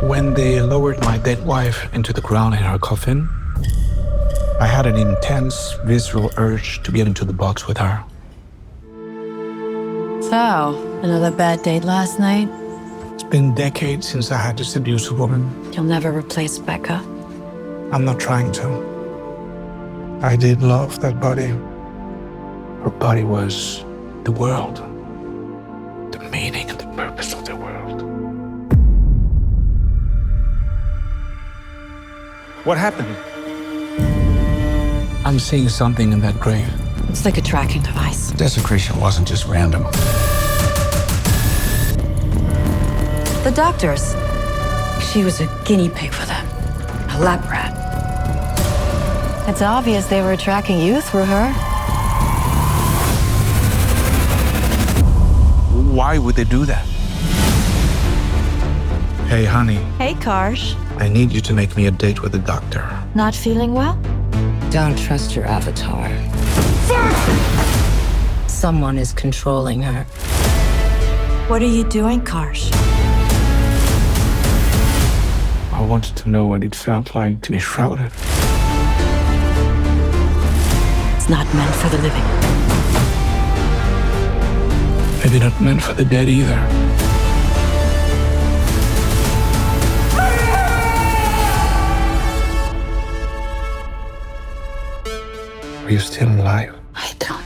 When they lowered my dead wife into the ground in her coffin, I had an intense visceral urge to get into the box with her. So, another bad date last night? It's been decades since I had to seduce a woman. You'll never replace Becca. I'm not trying to. I did love that body. Her body was the world, the meaning and the purpose of the world. What happened? I'm seeing something in that grave. It's like a tracking device. Desecration wasn't just random. The doctors. She was a guinea pig for them. A lab rat. It's obvious they were tracking you through her. Why would they do that? Hey, honey, Hey, Karsh. I need you to make me a date with the doctor. Not feeling well? Don't trust your avatar. Someone is controlling her. What are you doing, Karsh? I wanted to know what it felt like to be shrouded. It's not meant for the living. Maybe not meant for the dead either. Are you still alive? I don't